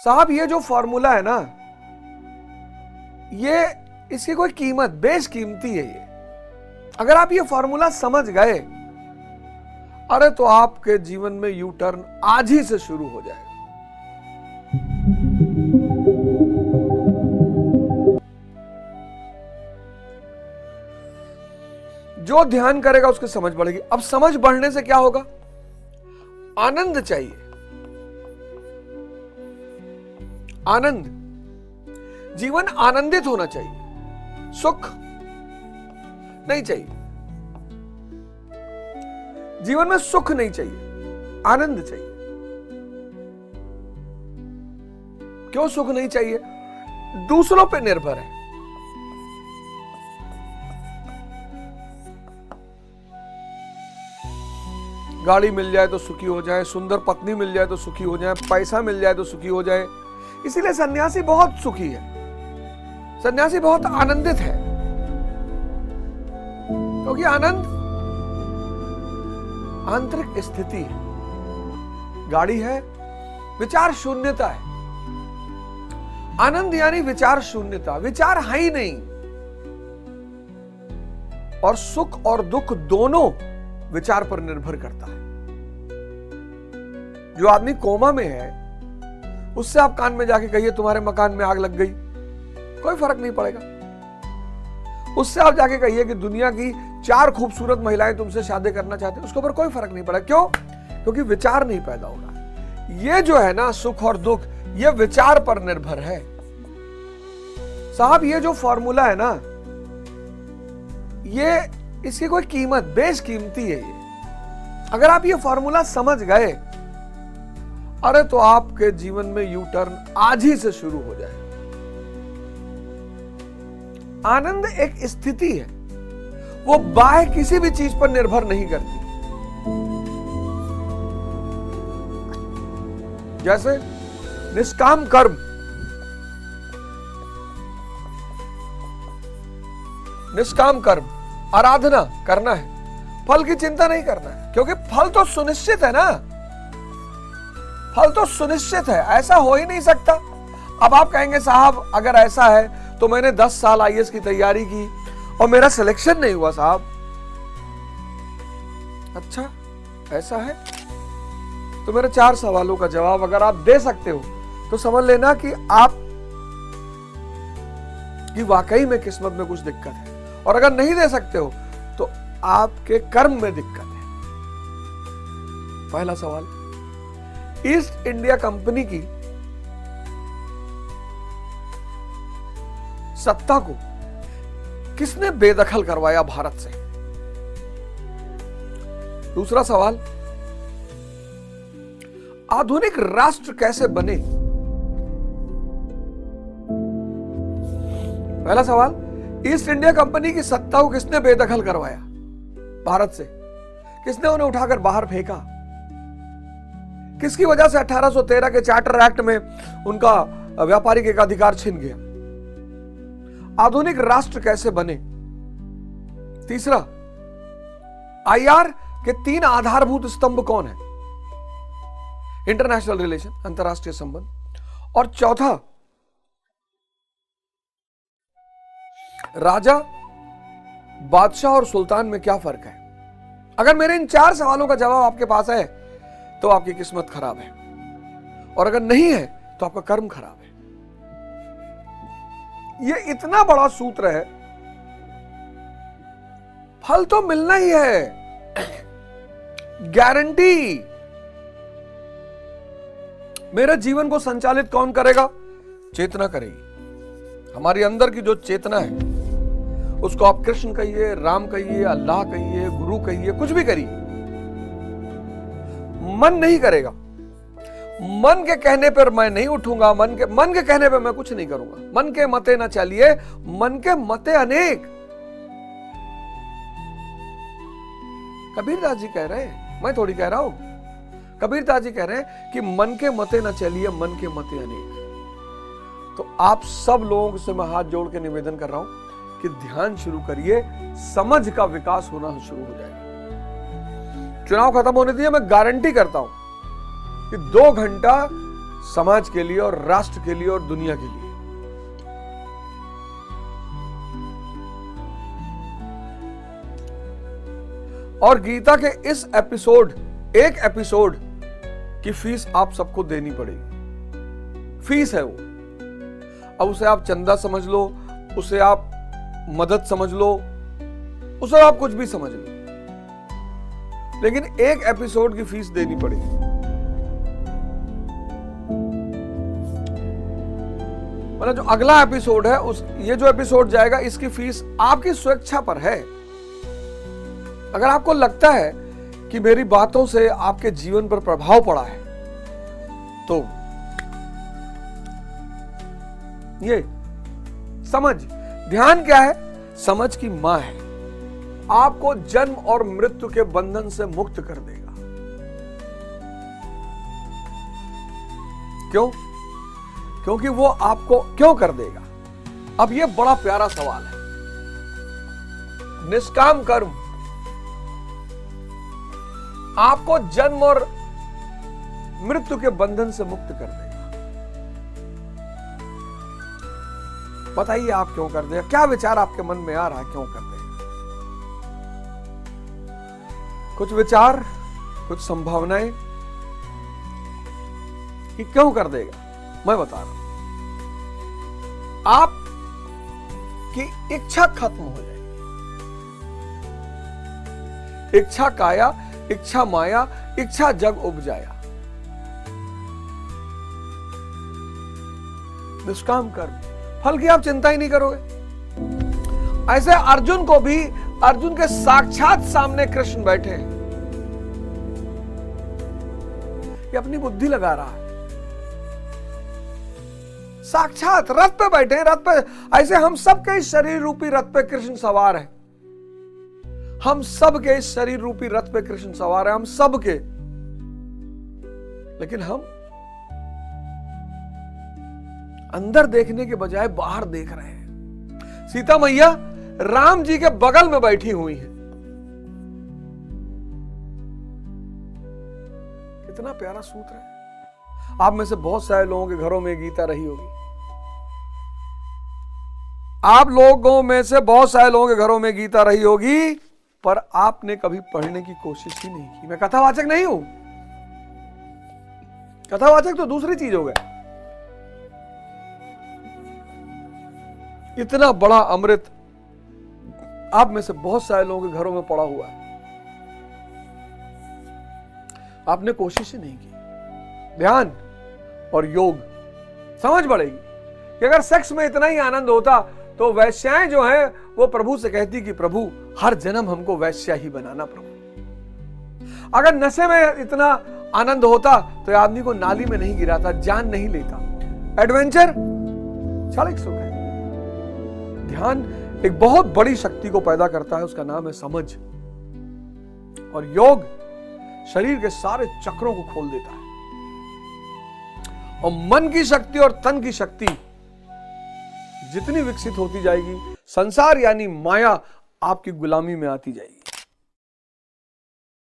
साहब ये जो फॉर्मूला है ना, ये इसकी कोई कीमत बेशकीमती है। ये अगर आप ये फॉर्मूला समझ गए, अरे तो आपके जीवन में यू टर्न आज ही से शुरू हो जाएगा। जो ध्यान करेगा उसकी समझ बढ़ेगी। अब समझ बढ़ने से क्या होगा? आनंद चाहिए, आनंद। जीवन आनंदित होना चाहिए, सुख नहीं चाहिए। जीवन में सुख नहीं चाहिए, आनंद चाहिए। क्यों सुख नहीं चाहिए? दूसरों पे निर्भर है। गाड़ी मिल जाए तो सुखी हो जाए, सुंदर पत्नी मिल जाए तो सुखी हो जाए, पैसा मिल जाए तो सुखी हो जाए। इसीलिए सन्यासी बहुत सुखी है, सन्यासी बहुत आनंदित है, क्योंकि आनंद आंतरिक स्थिति है। गाड़ी है, विचार शून्यता है। आनंद यानी विचार शून्यता, विचार है ही नहीं। और सुख और दुख दोनों विचार पर निर्भर करता है। जो आदमी कोमा में है, उससे आप कान में जाके कहिए तुम्हारे मकान में आग लग गई, कोई फर्क नहीं पड़ेगा। उससे आप जाके कहिए कि दुनिया की 4 खूबसूरत महिलाएं तुमसे शादी करना चाहती, उसके ऊपर कोई फर्क नहीं पड़ा। क्यों? क्योंकि विचार नहीं पैदा हो रहा। ये जो है ना सुख और दुख, ये विचार पर निर्भर है। साहब ये जो फॉर्मूला है ना, ये इसकी कोई कीमत बेशकीमती है। ये अगर आप ये फॉर्मूला समझ गए, अरे तो आपके जीवन में यू टर्न आज ही से शुरू हो जाए। आनंद एक स्थिति है, वो बाह्य किसी भी चीज पर निर्भर नहीं करती। जैसे निष्काम कर्म, निष्काम कर्म, आराधना करना है, फल की चिंता नहीं करना है, क्योंकि फल तो सुनिश्चित है ना। फल तो सुनिश्चित है, ऐसा हो ही नहीं सकता। अब आप कहेंगे साहब अगर ऐसा है तो मैंने 10 साल आईएएस की तैयारी की और मेरा सिलेक्शन नहीं हुआ साहब। अच्छा ऐसा है तो मेरे 4 सवालों का जवाब अगर आप दे सकते हो तो समझ लेना कि आप की वाकई में किस्मत में कुछ दिक्कत है। और अगर नहीं दे सकते हो तो आपके कर्म में दिक्कत है। पहला सवाल, ईस्ट इंडिया कंपनी की सत्ता को किसने बेदखल करवाया भारत से? दूसरा सवाल, आधुनिक राष्ट्र कैसे बने? पहला सवाल, ईस्ट इंडिया कंपनी की सत्ता को किसने बेदखल करवाया भारत से? किसने उन्हें उठाकर बाहर फेंका? किसकी वजह से 1813 के चार्टर एक्ट में उनका व्यापारिक एकाधिकार छिन गया? आधुनिक राष्ट्र कैसे बने? तीसरा, आईआर के 3 आधारभूत स्तंभ कौन है? इंटरनेशनल रिलेशन, अंतरराष्ट्रीय संबंध। और चौथा, राजा, बादशाह और सुल्तान में क्या फर्क है? अगर मेरे इन 4 सवालों का जवाब आपके पास है तो आपकी किस्मत खराब है, और अगर नहीं है तो आपका कर्म खराब है। ये इतना बड़ा सूत्र है, फल तो मिलना ही है, गारंटी। मेरे जीवन को संचालित कौन करेगा? चेतना करेगी। हमारी अंदर की जो चेतना है उसको आप कृष्ण कहिए, राम कहिए, अल्लाह कहिए, गुरु कहिए, कुछ भी करिए, मन नहीं करेगा। मन के कहने पर मैं नहीं उठूंगा, मन के कहने पर मैं कुछ नहीं करूंगा। मन के मते न चलिए, मन के मते अनेक। कबीरदास जी कह रहे हैं, मैं थोड़ी कह रहा हूं। कबीरदास जी कह रहे हैं कि मन के मते न चलिए, मन के मते अनेक। तो आप सब लोगों से मैं हाथ जोड़ के निवेदन कर रहा हूं कि ध्यान शुरू करिए, समझ का विकास होना शुरू हो जाएगा। चुनाव खत्म होने दिए, मैं गारंटी करता हूं कि 2 घंटा समाज के लिए और राष्ट्र के लिए और दुनिया के लिए। और गीता के इस एक एपिसोड की फीस आप सबको देनी पड़ेगी। फीस है वो। अब उसे आप चंदा समझ लो, उसे आप मदद समझ लो, उसे आप कुछ भी समझ लो, लेकिन एक एपिसोड की फीस देनी पड़ेगी। मतलब जो अगला एपिसोड है, ये जो एपिसोड जाएगा, इसकी फीस आपकी स्वेच्छा पर है। अगर आपको लगता है कि मेरी बातों से आपके जीवन पर प्रभाव पड़ा है, तो ये समझ, ध्यान क्या है? समझ की मां है, आपको जन्म और मृत्यु के बंधन से मुक्त कर देगा। क्यों? क्योंकि वो आपको क्यों कर देगा? अब ये बड़ा प्यारा सवाल है। निष्काम कर्म आपको जन्म और मृत्यु के बंधन से मुक्त कर देगा। बताइए आप क्यों कर देगा? क्या विचार आपके मन में आ रहा है, क्यों कर देगा? कुछ विचार, कुछ संभावनाएं कि क्यों कर देगा, मैं बता रहा हूं। आपकी इच्छा खत्म हो जाएगी। इच्छा काया, इच्छा माया, इच्छा जग उपजाया। निष्काम कर्म, फल की आप चिंता ही नहीं करोगे। ऐसे अर्जुन को भी, अर्जुन के साक्षात सामने कृष्ण बैठे हैं। ये अपनी बुद्धि लगा रहा है। साक्षात रथ पे बैठे हैं, रथ पे। ऐसे हम सबके शरीर रूपी रथ पे कृष्ण सवार है। हम सबके शरीर रूपी रथ पे कृष्ण सवार है, हम सबके। लेकिन हम अंदर देखने के बजाय बाहर देख रहे हैं। सीता मैया राम जी के बगल में बैठी हुई है। कितना प्यारा सूत्र है। आप में से बहुत सारे लोगों के घरों में गीता रही होगी। आप लोगों में से बहुत सारे लोगों के घरों में गीता रही होगी, पर आपने कभी पढ़ने की कोशिश ही नहीं की। मैं कथावाचक नहीं हूं। कथावाचक तो दूसरी चीज हो गया। इतना बड़ा अमृत आप में से बहुत सारे लोगों के घरों में पड़ा हुआ है, आपने कोशिश ही नहीं की। ध्यान और योग, समझ बढ़ेगी कि अगर सेक्स में इतना ही आनंद होता तो वैश्याएं जो है वो प्रभु से कहती कि प्रभु हर जन्म हमको वैश्या ही बनाना प्रभु। अगर नशे में इतना आनंद होता तो आदमी को नाली में नहीं गिराता, जान नहीं लेता। एडवेंचर क्षणिक सुख है। ध्यान एक बहुत बड़ी शक्ति को पैदा करता है, उसका नाम है समझ। और योग शरीर के सारे चक्रों को खोल देता है। और मन की शक्ति और तन की शक्ति जितनी विकसित होती जाएगी, संसार यानी माया आपकी गुलामी में आती जाएगी।